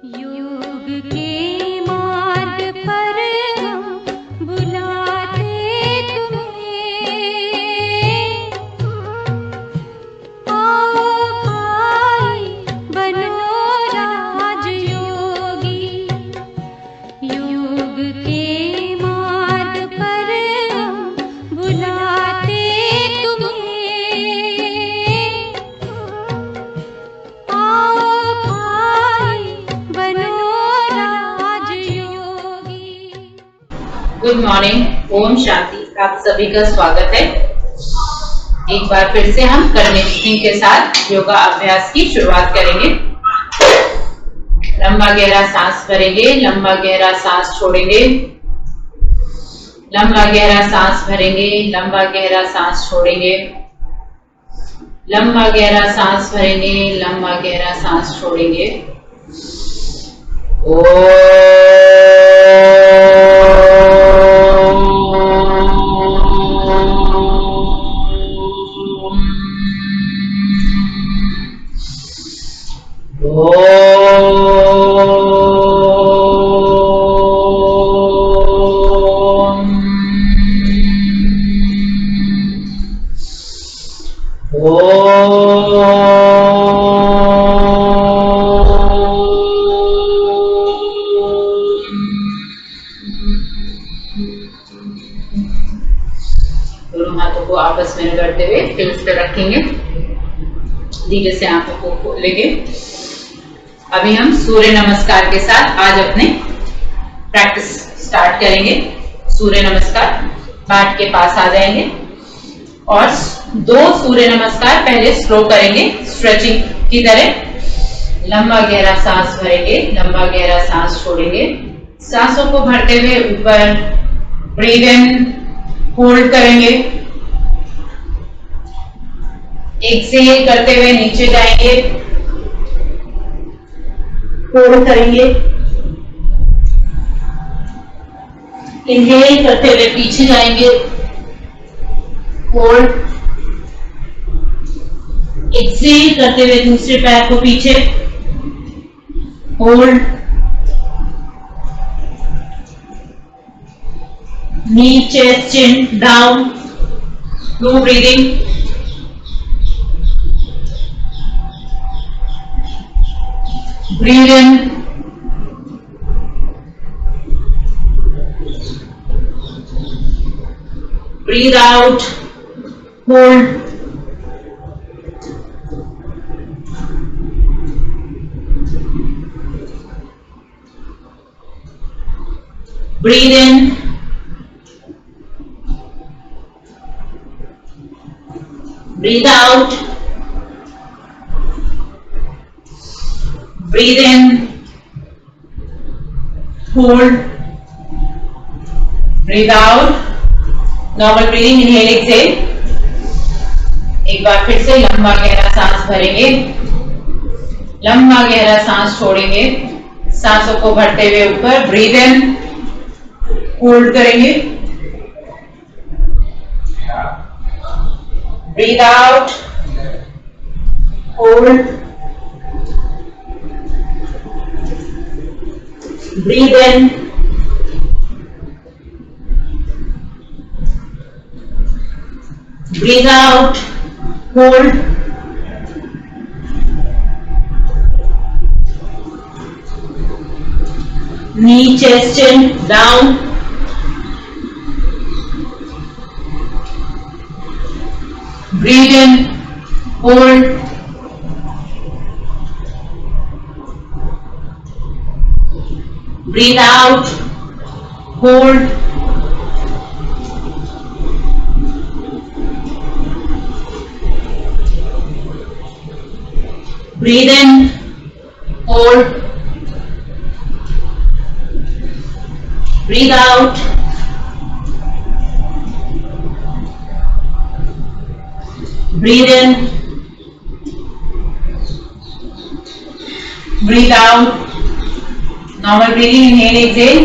योग के मार्ग पर हम बुलाते तुम्हें, आओ भाई बनो राजयोगी। योग के मार्ग पर हम बुलाते तुम्हें, आओ भाई बनो राजयोगी। Good morning, Om Shanti. आप सभी का स्वागत है। एक बार फिर से हम कंडीशनिंग के साथ योगा अभ्यास की शुरुआत करेंगे। लंबा गहरा सांस भरेंगे, लंबा गहरा सांस छोड़ेंगे, लंबा गहरा सांस भरेंगे, लंबा गहरा सांस छोड़ेंगे, लंबा गहरा सांस भरेंगे, लंबा गहरा सांस छोड़ेंगे। दोनों हाथों को आपस में रगड़ते हुए फेस पे रखेंगे, धीरे से आंखों को खोलेंगे। अभी हम सूर्य नमस्कार के साथ आज अपने प्रैक्टिस स्टार्ट करेंगे। सूर्य नमस्कार, मैट के पास आ जाएंगे और 2 सूर्य नमस्कार पहले स्लो करेंगे स्ट्रेचिंग की तरह। लंबा गहरा सांस भरेंगे, लंबा गहरा सांस छोड़ेंगे। सांसों को भरते हुए ऊपर ब्रीथ इन, होल्ड करेंगे। एक्सहेल करते हुए नीचे जाएंगे, होल्ड करेंगे। इनहेल करते हुए पीछे जाएंगे, होल्ड। एक्सहेल करते हुए दूसरे पैर को पीछे, hold. Knee, chest, chin down, slow breathing. Breathe in, breathe out, hold. Breathe in, breathe out, breathe in, hold, breathe out, normal breathing, inhale, exhale। एक बार फिर से लंबा गहरा सांस भरेंगे, लंबा गहरा सांस छोड़ेंगे। सांसों को भरते हुए ऊपर ब्रीथ इन, होल्ड करेंगे। Breathe out, hold, breathe in, breathe out, hold, knee, chest, chin down, breathe in, hold, breathe out, hold, breathe in, hold, breathe out, breathe in, breathe out, normal breathing, inhale, exhale।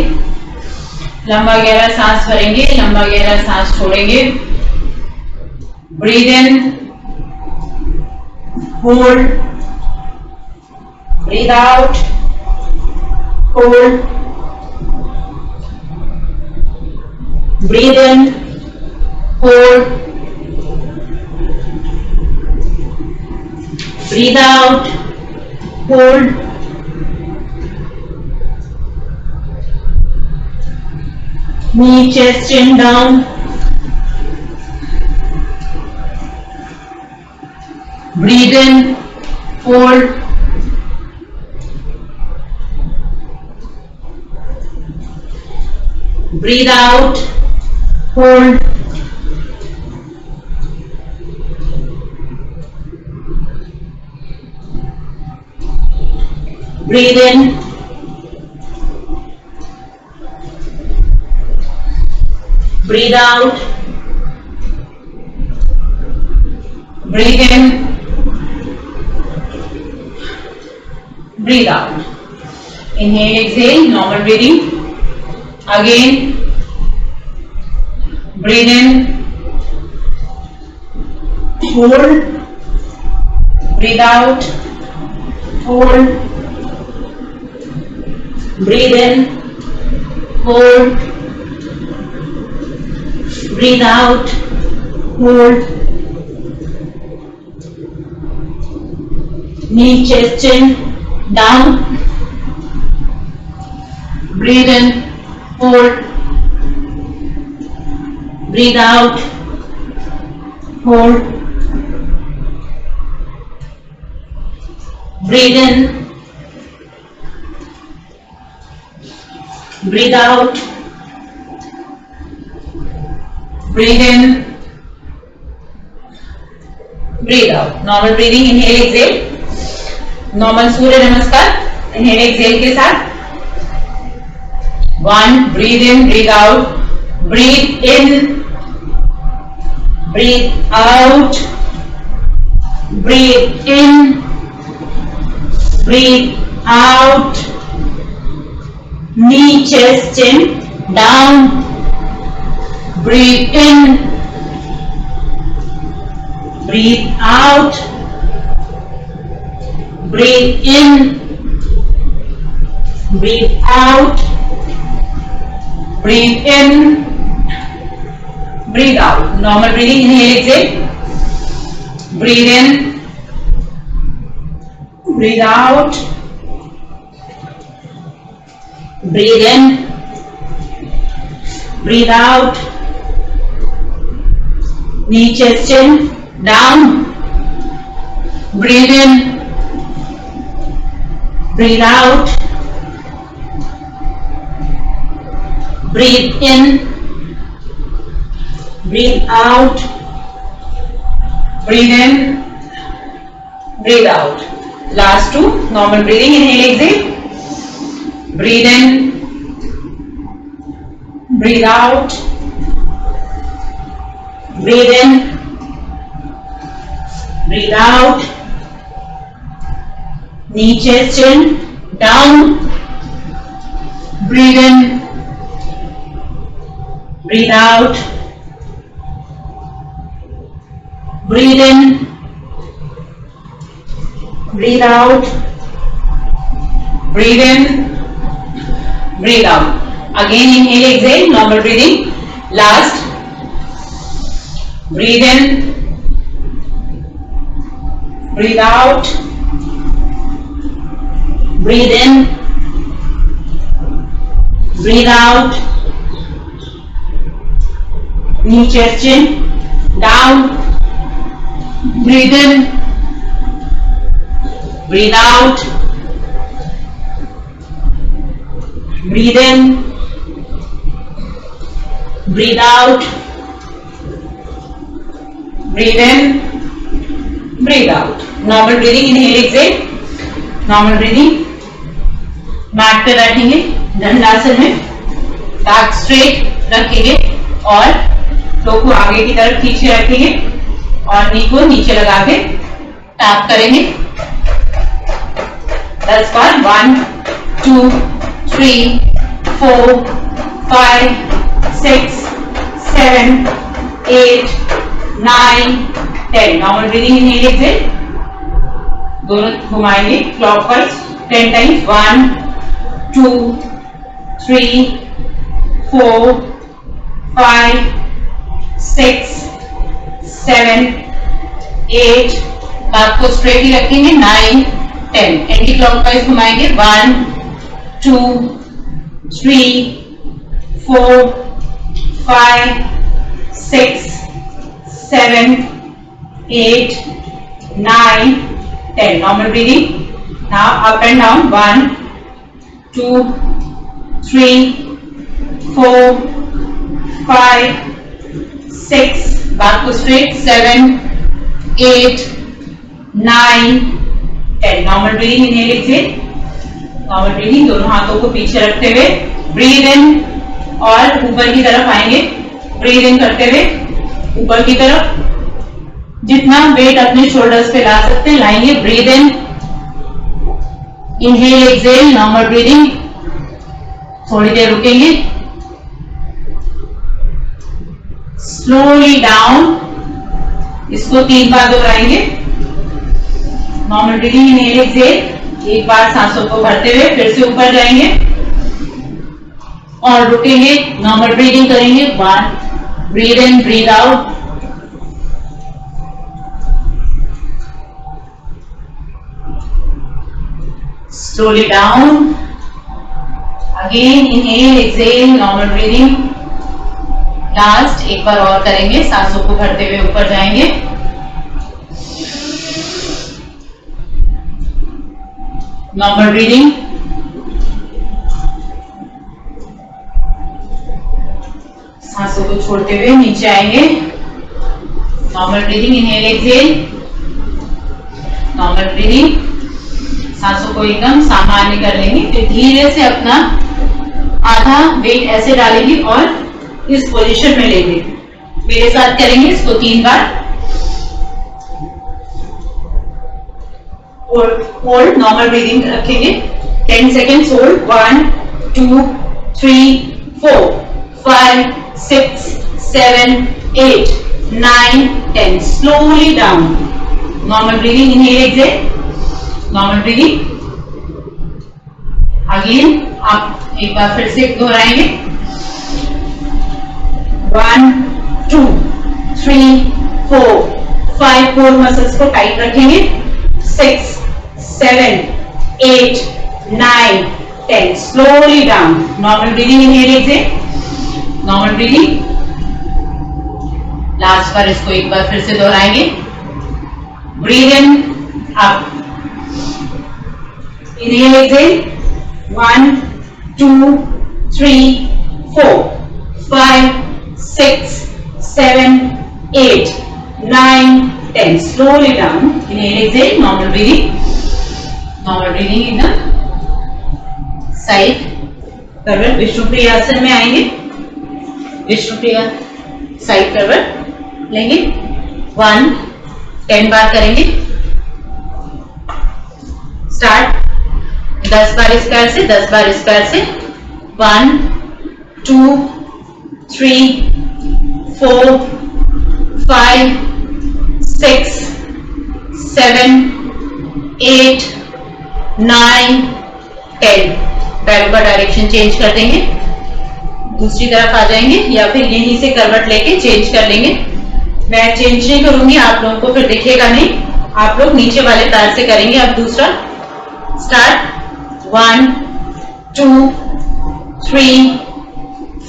लंबा गहरा सांस भरेंगे, लंबा गहरा सांस छोड़ेंगे। Breathe in, hold, breathe out, hold, breathe in, hold, breathe out, hold, knee, chest, chin down, breathe in, hold, breathe out, hold, breathe in, breathe out, breathe in, breathe out. Inhale, exhale, normal breathing. Again, breathe in, hold, breathe out, hold, breathe in, hold, breathe out, hold, knee, chest, chin down, breathe in, hold, breathe out, hold, breathe in, breathe out, breathe in, breathe out. Normal breathing, inhale, exhale. Normal surya namaskar inhale exhale के साथ 1 breathe in breathe out breathe in breathe out breathe in breathe out knee chest chin down breathe in breathe out breathe in, breathe out, breathe in, breathe out. Normal breathing, inhale, exhale, breathe in, breathe out, breathe in, breathe out, knee, chest, chin, down, breathe in, breathe out, breathe in, breathe out, breathe in, breathe out. Last two, normal breathing, inhale, exhale, breathe in, breathe out, breathe in, breathe out, knee, chest, chin, down, breathe in, breathe out, breathe in, breathe out, breathe in, breathe out. Again inhale, exhale, normal breathing. Last, breathe in, breathe out, breathe in, breathe out, knee, chest, chin, down, breathe in, breathe out, breathe in, breathe out, breathe in, breathe out. Normal breathing, inhale, exhale, normal breathing. Mat पे बैठेंगे दंडासन में, back straight रखेंगे और to को आगे की तरफ खींचे रखेंगे और नी को नीचे लगा के टैप करेंगे 10 बार 1 2 3 4 5 6 7 8 9 10. नॉर्मल ब्रीदिंग इनहेल एक्सहेल दोनों घुमाएंगे क्लॉकवाइज 10 टाइम्स 1 2 3 4 5 6 7 8, हाथ को स्ट्रेट ही रखेंगे, 9 10, एंटी क्लॉकवाइज घुमाएंगे, 1 2 3 4 5 6 7 8 9 10, normal breathing. Now up and down, 1 2 3 4 5 6, back to straight, 7 8 9 10, normal breathing. Inhale, exhale, normal breathing. दोनों हाथों को पीछे रखते हुए ब्रीद इन और ऊपर की तरफ आएंगे, ब्रीद इन करते हुए ऊपर की तरफ, जितना वेट अपने शोल्डर्स पे ला सकते हैं लाएंगे, breathe in, inhale exhale, normal breathing, थोड़ी देर रुकेंगे, स्लोली डाउन, इसको 3 बार दोहराएंगे, नॉर्मल ब्रीदिंग, इनहेल एक्सहेल, एक बार सांसों को भरते हुए फिर से ऊपर जाएंगे और रुकेंगे, नॉर्मल ब्रीदिंग करेंगे, 1 breathe in breathe out, slowly down, again inhale exhale, normal breathing, last एक बार और करेंगे, सांसों को भरते हुए ऊपर जाएंगे, नॉर्मल ब्रीदिंग, सांसों को छोड़ते हुए नीचे आएंगे, normal breathing, inhale exhale, normal breathing, सांसों को एकदम सामान्य कर लेंगे, फिर धीरे से अपना आधा वेट ऐसे डालेंगे और इस पोजीशन में लेंगे, मेरे साथ करेंगे इसको 3 बार, होल्ड, नॉर्मल ब्रीदिंग रखेंगे, 10 seconds hold, 1 2 3 4 5 6 7 8 9 10, slowly down, normal breathing, inhale exhale, normal breathing, again आप एक बार फिर से दोहराएंगे, 1 2 3 4 5, 4 मसल्स को टाइट रखेंगे, 6 7 8 9 10, slowly down, normal breathing, inhale exhale, normal breathing, last बार इसको एक बार फिर से दोहराएंगे, breathe in up, inhale exhale, 1 2 3 4 5 6 7 8 9 10, slowly down, inhale exhale, normal breathing, in the side करवट, विष्णुप्रिया आसन में आएंगे, विष्णुप्रिया साइड करवट लेंगे, 1 10 बार करेंगे, स्टार्ट, 10 बार इस पैर से, 10 बार इस पैर से, 1 2 3 4 5 6 7 8 9 10, पैरों का डायरेक्शन चेंज कर देंगे, दूसरी तरफ आ जाएंगे या फिर यहीं से करवट लेके चेंज कर लेंगे, मैं चेंज नहीं करूंगी, आप लोगों को फिर दिखेगा नहीं, आप लोग नीचे वाले पैर से करेंगे, अब दूसरा, start, 1 2 3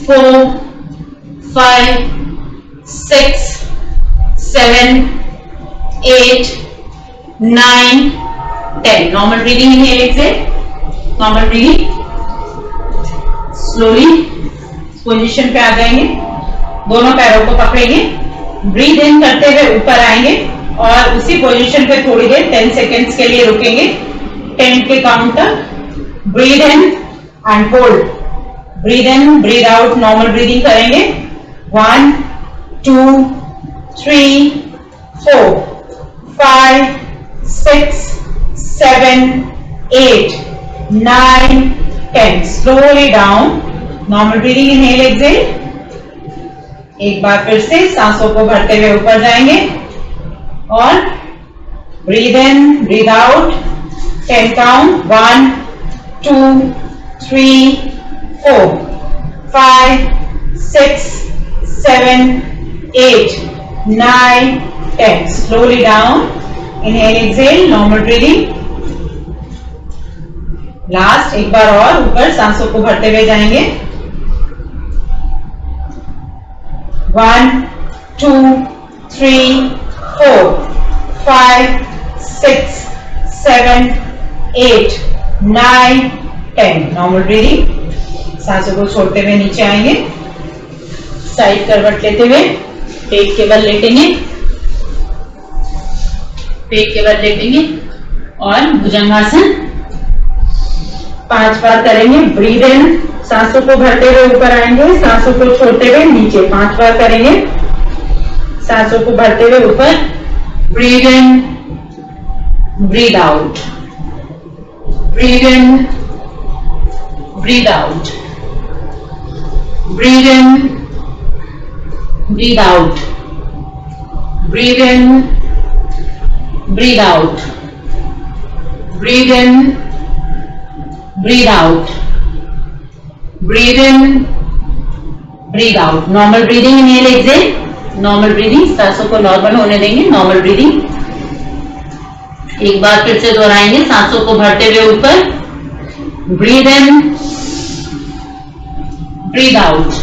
4 5 6 7 8 9 10, normal breathing, inhale exhale, normal breathing, slowly position पे आ जाएंगे, दोनों पैरों को पकड़ेंगे, ब्रीद इन करते हुए ऊपर आएंगे और उसी पोजीशन पे थोड़ी देर 10 सेकेंड्स के लिए रुकेंगे, 10 के काउंट तक, breathe in and hold, breathe in breathe out, normal breathing करेंगे, 1 2 3 4 5 6 7 8 9 10, slowly down, normal breathing, inhale exhale, एक बार फिर से सांसों को भरते हुए ऊपर जाएंगे और breathe in breathe out, 10 count, 1 2 3, 4, 5, 6, 7, 8, 9, 10. Slowly down. Inhale, exhale, normal breathing. Last एक बार और ऊपर सांसों को भरते हुए जाएंगे. 1, 2, 3, 4, 5, 6, 7, 8, 9, 10. Normal breathing. सांसों को छोड़ते हुए नीचे आएंगे. साइड करवट लेते हुए पेट के बल लेटेंगे. पेट के बल लेटेंगे और भुजंगासन 5 बार करेंगे. Breathe in. सांसों को भरते हुए ऊपर आएंगे. सांसों को छोड़ते हुए नीचे 5 बार करेंगे. सांसों को भरते हुए ऊपर. Breathe in, breathe out. Breathe in, breathe out. Breathe in, breathe out. Breathe in, breathe out. Breathe in, breathe out. Breathe in, breathe out. Normal breathing. Inhale, exhale. Normal breathing. सांसों को नॉर्मल होने देंगे. Normal breathing. एक बार फिर से दोहराएंगे. सांसों को भरते हुए ऊपर. Breathe in, breathe out.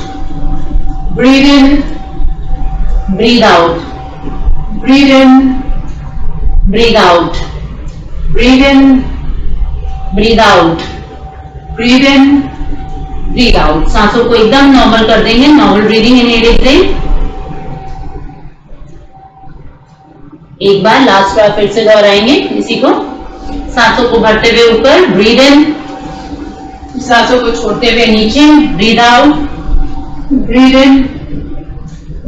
Breathe in, breathe out. Breathe in, breathe out. Breathe in, breathe out. Breathe in, breathe out. सांसों को एकदम नॉर्मल कर देंगे. Normal breathing. Inhale, exhale. एक बार लास्ट बार फिर से दोहराएंगे इसी को. सांसों को भरते हुए ऊपर. Breathe in. सांसों को छोड़ते हुए नीचे. Breathe out. Breathe in,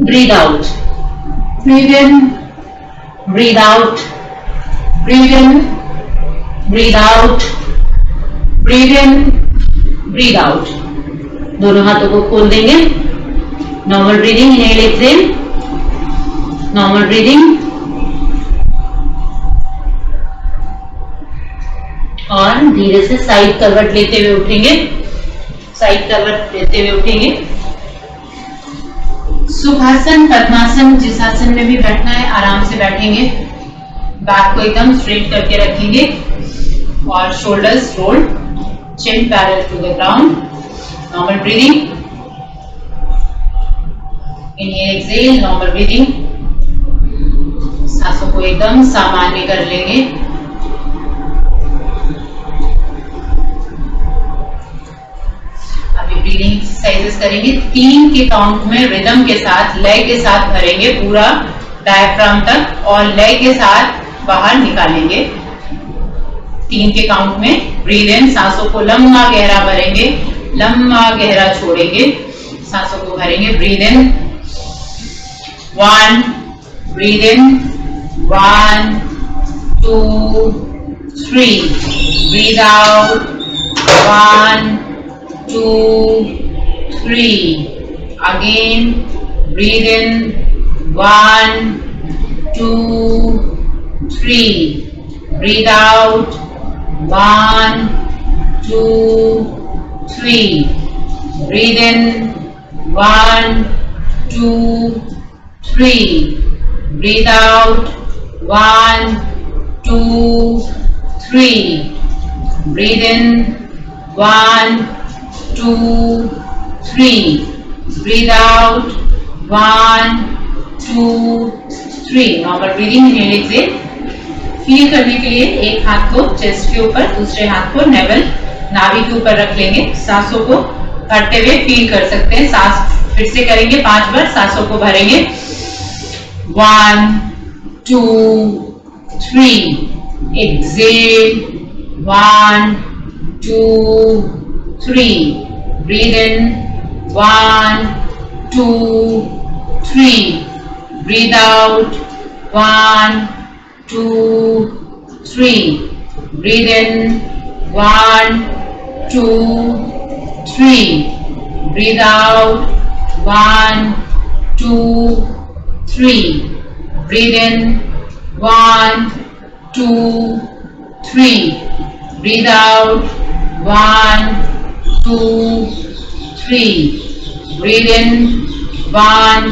breathe out. Breathe in, breathe out. Breathe in, breathe out. Breathe in, breathe out. दोनों हाथों को खोल देंगे. Normal breathing. Inhale, exhale. Normal breathing. और धीरे से साइड करवट लेते हुए उठेंगे. साइड करवट लेते हुए उठेंगे. सुखासन, पद्मासन, जिस आसन में भी बैठना है आराम से बैठेंगे. बैक को एकदम स्ट्रेट करके रखेंगे और shoulders rolled. chin parallel to the ground. Normal breathing. Inhale, exhale. Normal breathing. सांसों को एकदम सामान्य कर लेंगे. अभी ब्रीदिंग एक्सरसाइजेस करेंगे. 3 के काउंट में रिदम के साथ लेग के साथ भरेंगे पूरा डायफ्राम तक और लेग के साथ बाहर निकालेंगे. 3 के काउंट में ब्रीद इन. सांसों को लंबा गहरा भरेंगे. लंबा गहरा छोड़ेंगे. सांसों को भरेंगे. Breathe in. 1. Breathe in. 1, 2, 3. Breathe out. 1, 2, 3. Again. Breathe in. 1, 2, 3. Breathe out. 1, 2, 3. Breathe in. 1, 2, 3. Breathe out. 1, 2, 3. Breathe in. 1, 2, 3. Breathe out. 1, 2, 3. Normal breathing. Inhale, exhale. Feel करने के लिए एक हाथ को चेस्ट के ऊपर, दूसरे हाथ को नेवल नाभि के ऊपर रख लेंगे. सांसों को भरते हुए फील कर सकते हैं. सांस फिर से करेंगे 5 बार. सांसों को भरेंगे. 1, 2, 3. Exhale. 1, 2, 3. Breathe in. 1, 2, 3. Breathe out. 1, 2, 3. Breathe in. 1, 2, 3. Breathe out. 1, 2, 3. Breathe in. 1, 2, 3. Breathe out. 1, 2, 3. Breathe in. 1,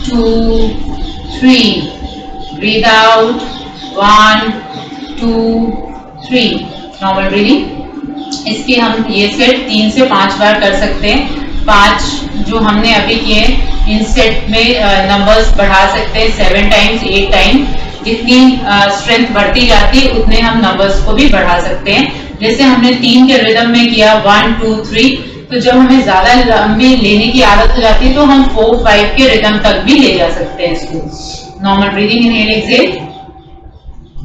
2, 3. Breathe out. 1, 2, 3. Normal breathing. इसकी हम ये सेट 3 से 5 बार कर सकते हैं। 5 जो हमने अभी किए इन सेट में नंबर्स बढ़ा सकते हैं 7 टाइम्स 8 टाइम। जितनी स्ट्रेंथ बढ़ती जाती है उतने हम नंबर्स को भी बढ़ा सकते हैं। जैसे हमने 3 के रिदम में किया 1, 2, 3, तो जब हमें ज्यादा लंबी लेने की आदत हो जाती है तो हम 4, 5 के रिदम तक भी ले जा सकते हैं इसको। Normal breathing, inhale exhale.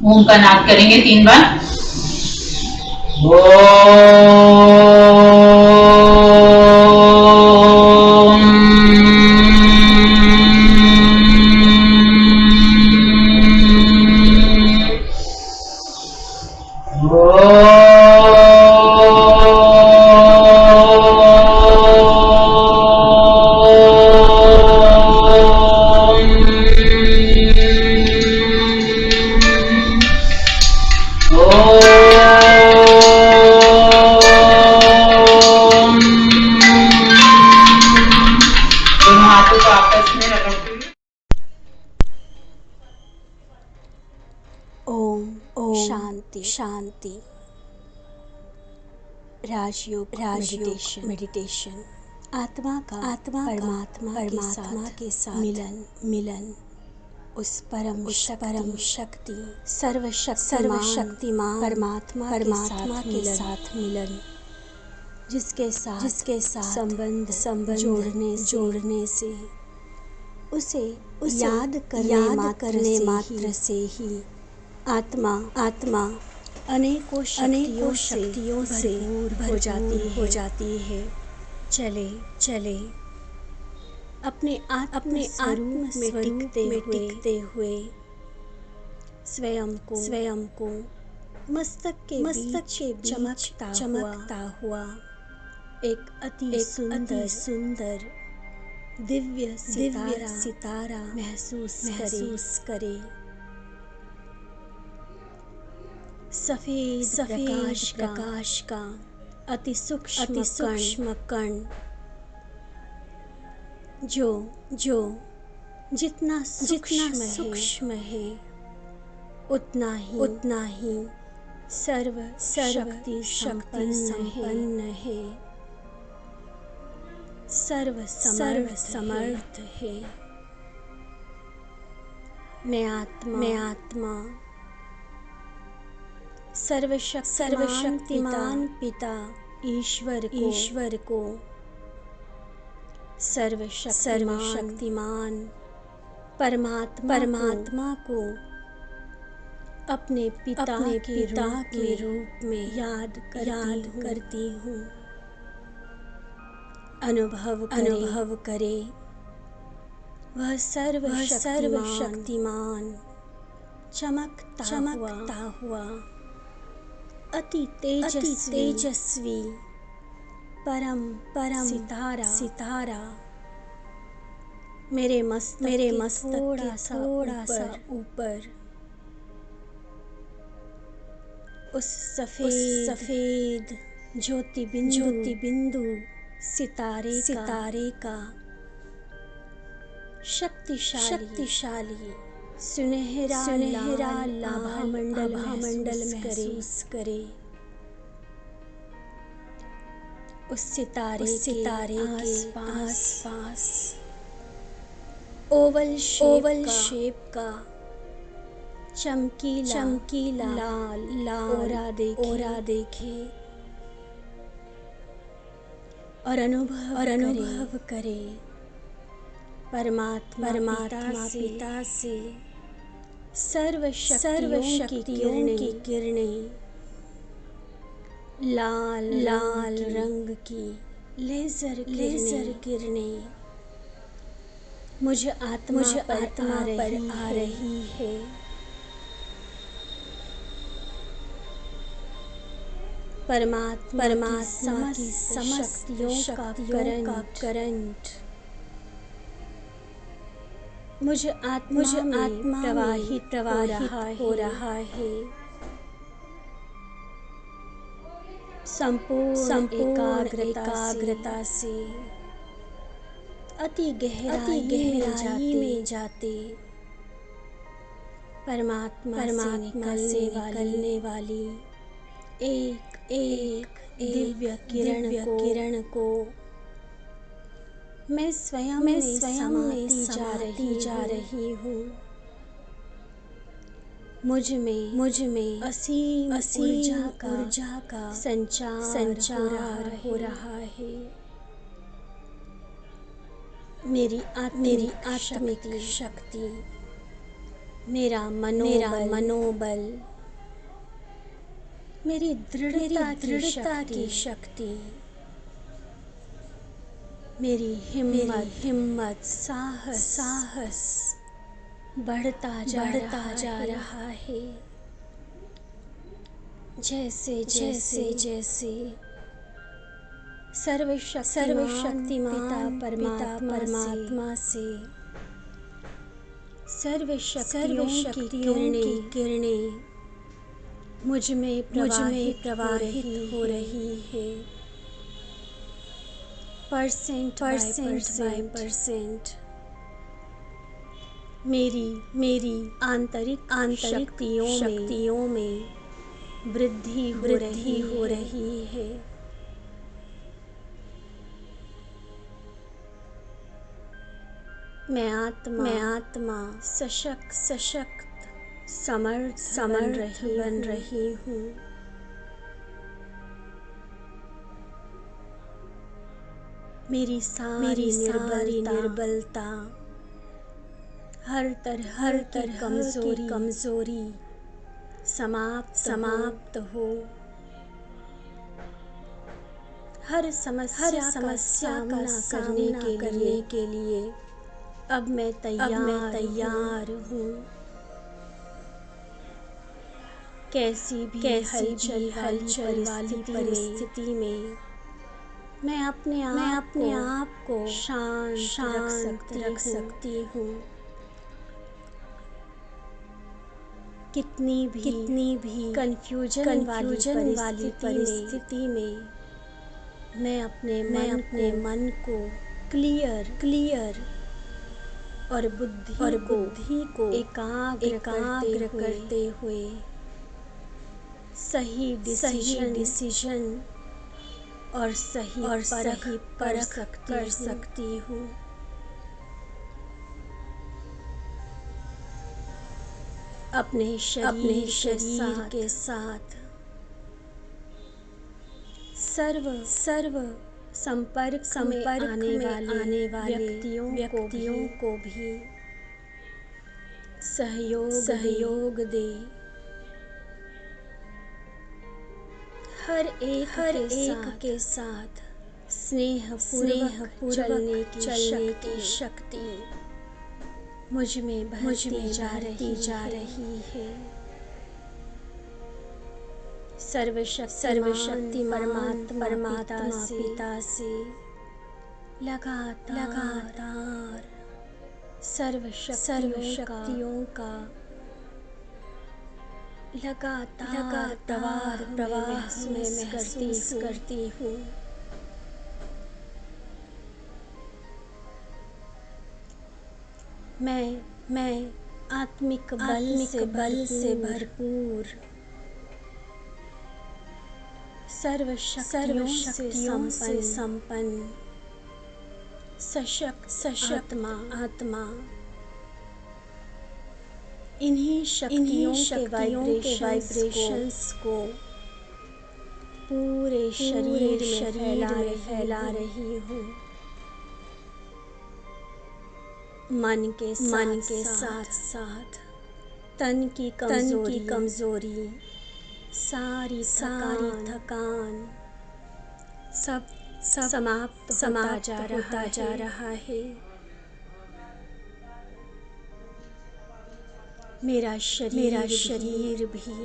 Om का नाद करेंगे 3 बार। शांति शांति। राजयोग मेडिटेशन। आत्मा परमात्मा के साथ मिलन उस परम शक्ति सर्वशक्तिमान परमात्मा के साथ मिलन, जिसके साथ संबंध जोड़ने से उसे याद करने मात्र से ही आत्मा अनेकों शक्तियों से भरपूर हो जाती है। चले अपने आत्म स्वरूप में टिकते हुए स्वयं को मस्तक के बीच चमकता हुआ एक अति सुंदर दिव्य सितारा महसूस करे। सफेद प्रकाश का अति सूक्ष्म कण जो जितना सूक्ष्म है उतना ही सर्व शक्ति संपन्न है, सर्व समर्थ है। मैं आत्मा सर्वशक्तिमान पिता ईश्वर को सर्वशक्तिमान परमात्मा को अपने पिता के रूप में याद करती हूँ। अनुभव करे वह सर्वशक्तिमान चमकता हुआ अति तेजस्वी परम सितारा मेरे मस्तक थोड़ा सा ऊपर उस सफेद ज्योति बिंदु सितारे का शक्तिशाली सुनहरा लाभा मंडल महसूस करे। उस सितारे के आस-पास ओवल शेप का चमकीला लाल ओरा देखे और अनुभव करे परमात्मा पिता से सर्वशक्तियों की किरणें लाल रंग की लेजर किरणें मुझे आत्मा पर आ रही है। परमात्मा की समस्त शक्तियों का करंट मुझे आत्मा प्रवाहित हो रहा है। संपूर्ण एकाग्रता से अति गहराई में जाते परमात्मा से निकलने वाली एक दिव्य किरण को मैं स्वयं में समाती जा रही हूँ। मुझ में असीम ऊर्जा का संचार हो रहा है। मेरी आत्मिक शक्ति, मेरा मनोबल, मेरी दृढ़ता की शक्ति, मेरी हिम्मत साहस बढ़ता जा रहा है। जैसे सर्वशक्तिमान परमात्मा से सर्वशक्तियों की किरणें मुझ में प्रवाहित हो रही है। परसेंट मेरी आंतरिक शक्तियों में वृद्धि हो रही है। मैं आत्मा सशक्त समर्थ बन रही हूँ। मेरी सारी निर्बलता, हर तरह की कमजोरी समाप्त हो। हर समस्या का सामना करने के लिए अब मैं तैयार हूँ। कैसी भी हलचल वाली परिस्थिति में मैं अपने आप को शांत रख सकती हूँ। कितनी भी कंफ्यूजन वाली परिस्थिति में मैं अपने मन को क्लियर और बुद्धि को एकाग्र करते हुए सही डिसीजन और सही परख कर सकती हूँ। अपने शरीर के साथ सर्व संपर्क में आने वाले व्यक्तियों को भी सहयोग दे। हर एक के साथ स्नेहपूर्वक चलने की शक्ति मुझ में बढ़ती जा रही है। सर्वशक्तिमान परमात्मा पिता से लगातार सर्वशक्तियों का लगातार प्रवाह में महसूस करती हूँ। मैं आत्मिक बल से भरपूर सर्वशक्तियों से संपन्न सशक्त आत्मा इन्हीं शक्तियों के वाइब्रेशंस को पूरे शरीर में फैला रही हूँ। मन के साथ तन की कमजोरी सारी थकान सब समाप्त होता जा रहा है। मेरा शरीर भी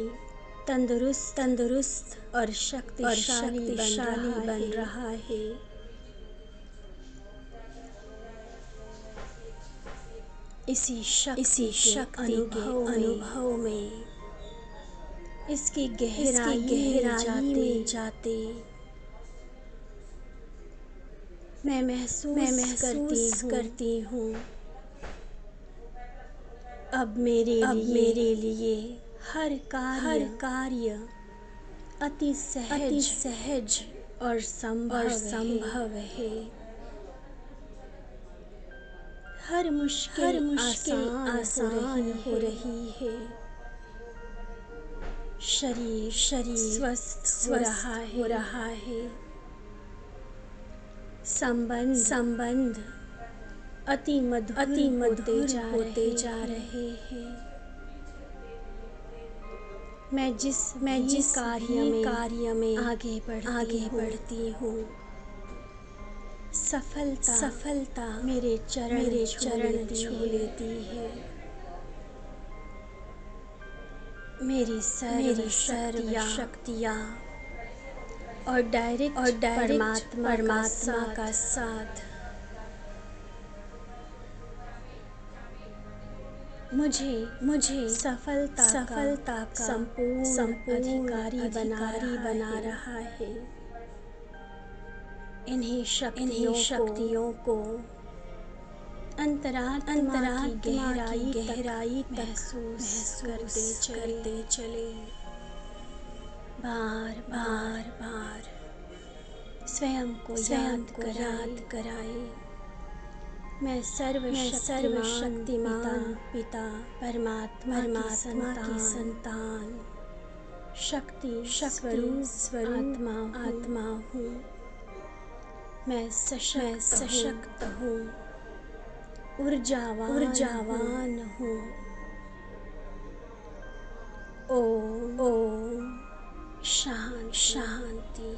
तंदुरुस्त और शक्तिशाली बन रहा है। इसी शक्ति के अनुभव में इसकी गहराई में जाते मैं महसूस करती हूँ अब मेरे लिए हर कार्य अति सहज और संभव है। हर मुश्किल आसान हो रही है। शरीर स्वस्थ हो रहा है। संबंध अति मधुर होते जा रहे हैं। मैं जिस कार्य में आगे बढ़ती हूँ सफलता मेरे चरण छू लेती है। मेरी सर्व शक्तियाँ और डायरेक्ट परमात्मा का साथ मुझे सफलता का संपूर्ण अधिकारी बना रहा है। इन्हीं शक्तियों को अंतरात्मा की गहराई तक महसूस करते चले। बार स्वयं को याद कराए। मैं सर्वशक्तिमान पिता परमात्मा की संतान शक्ति स्वरूप आत्मा हूँ। मैं सशक्त हूँ। ऊर्जावान हूँ। ओम शांति।